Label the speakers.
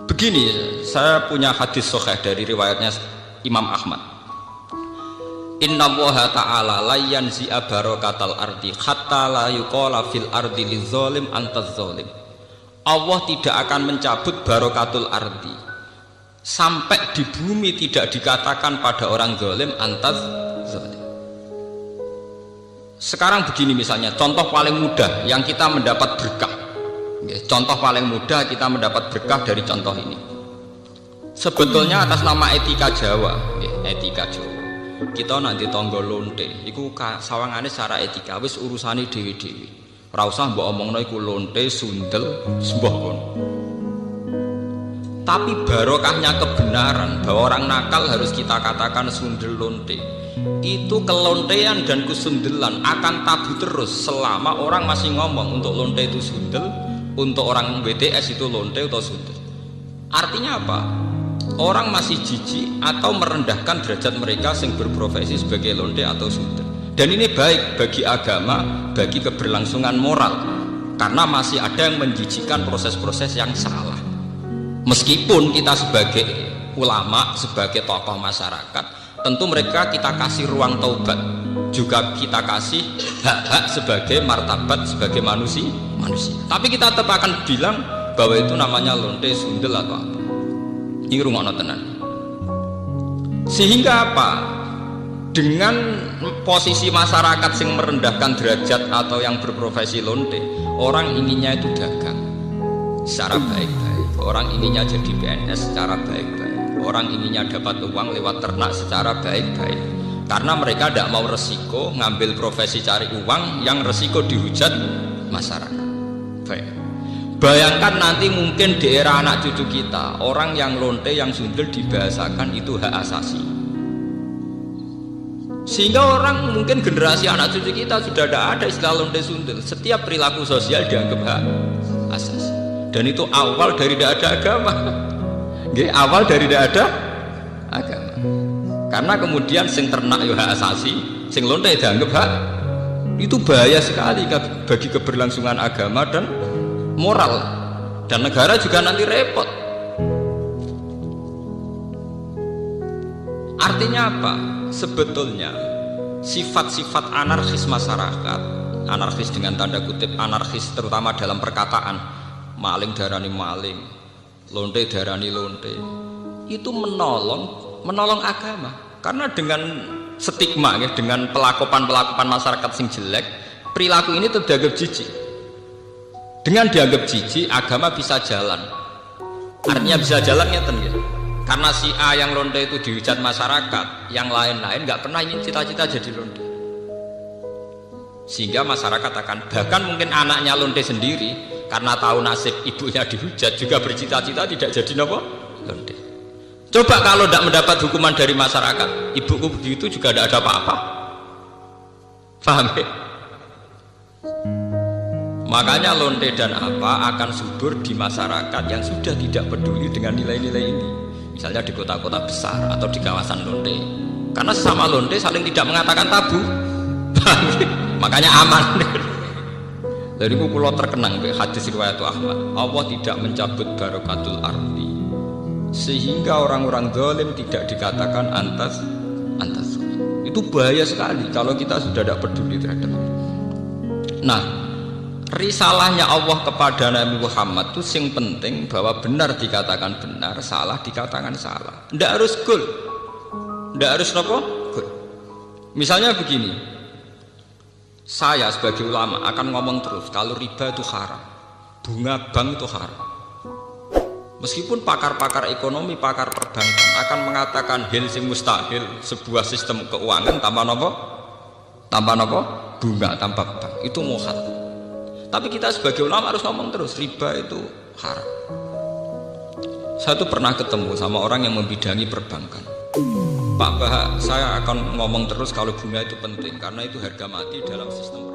Speaker 1: Begini, saya punya hadis sahih dari riwayatnya Imam Ahmad. Innallaha ta'ala la yanzi'a barakatal ardi hatta la yuqala fil ardi lizalim antaz zalim. Allah tidak akan mencabut barakatul ardi sampai di bumi tidak dikatakan pada orang zalim antaz zalim. Sekarang begini misalnya, contoh paling mudah yang kita mendapat berkah. Contoh paling mudah kita mendapat berkah dari contoh ini. Sebetulnya atas nama etika Jawa, etika Jawa. Kita nanti tonggo lonte, iku sawangane secara etika wis urusane dewi-dewi. Ora usah mbok omongno iku lonte, sundel, sembah kono. Tapi barokahnya kebenaran bahwa orang nakal harus kita katakan sundel lonte. Itu kelontean dan kesundelan akan tabu terus selama orang masih ngomong untuk lonte itu sundel, untuk orang BTS itu lonte atau sundel. Artinya apa? Orang masih jijik atau merendahkan derajat mereka yang berprofesi sebagai lonte atau sundel. Dan ini baik bagi agama, bagi keberlangsungan moral, karena masih ada yang menjijikkan proses-proses yang salah. Meskipun kita sebagai ulama, sebagai tokoh masyarakat, tentu mereka kita kasih ruang taubat, juga kita kasih hak-hak sebagai martabat, sebagai manusia. Tapi kita tetap akan bilang bahwa itu namanya lonte, sundel atau apa. Ini rungokno tenan. Sehingga apa? Dengan posisi masyarakat yang merendahkan derajat atau yang berprofesi lonte, orang inginnya itu dagang secara baik-baik, orang inginnya jadi PNS secara baik-baik, orang inginnya dapat uang lewat ternak secara baik-baik, karena mereka tidak mau resiko ngambil profesi cari uang yang resiko dihujat masyarakat. Baik. Bayangkan nanti mungkin di era anak cucu kita, orang yang lonte, yang sundel dibahasakan itu hak asasi. Sehingga orang mungkin generasi anak cucu kita sudah tidak ada istilah lonte sundel. Setiap perilaku sosial dianggap hak asasi. Dan itu awal dari tidak ada agama. Awal dari tidak ada agama. Karena kemudian sing ternak yo hak asasi, sing lonte dianggap hak. Itu bahaya sekali bagi keberlangsungan agama dan moral, dan negara juga nanti repot. Artinya apa? Sebetulnya sifat-sifat anarkis masyarakat, anarkis dengan tanda kutip anarkis terutama dalam perkataan, maling darani maling, lonte darani lonte, itu menolong agama. Karena dengan stigma ya, dengan pelakupan masyarakat sing jelek, perilaku ini terdianggap jijik. Dengan dianggap jijik, agama bisa jalan. Artinya bisa jalan ngeten ya. Karena si A yang lonte itu dihujat masyarakat, yang lain-lain nggak pernah ingin cita-cita jadi lonte. Sehingga masyarakat akan, bahkan mungkin anaknya lonte sendiri, karena tahu nasib ibunya dihujat, juga bercita-cita tidak jadi nopo lonte. Coba kalau tidak mendapat hukuman dari masyarakat, ibuku begitu juga tidak ada apa-apa. Paham ya? Makanya lonte dan apa akan subur di masyarakat yang sudah tidak peduli dengan nilai-nilai ini. Misalnya di kota-kota besar atau di kawasan lonte. Karena sesama lonte saling tidak mengatakan tabu. Makanya aman. Dari pulau terkenang hadis riwayat Ahmad, Allah tidak mencabut barakatul ardi sehingga orang-orang zalim tidak dikatakan antas. Itu bahaya sekali kalau kita sudah tidak peduli terhadap itu. Nah, risalahnya Allah kepada Nabi Muhammad itu yang penting bahwa benar dikatakan benar, salah dikatakan salah. Tidak harus gol, tidak harus nopo gol. Misalnya begini, saya sebagai ulama akan ngomong terus kalau riba itu haram, bunga bank itu haram. Meskipun pakar-pakar ekonomi, pakar perbankan akan mengatakan hal sing mustahil, sebuah sistem keuangan tanpa nopo, bunga, tanpa bank itu muhal. Tapi kita sebagai ulama harus ngomong terus, riba itu haram. Saya tuh pernah ketemu sama orang yang membidangi perbankan. Pak Bah, saya akan ngomong terus kalau bunga itu penting, karena itu harga mati dalam sistem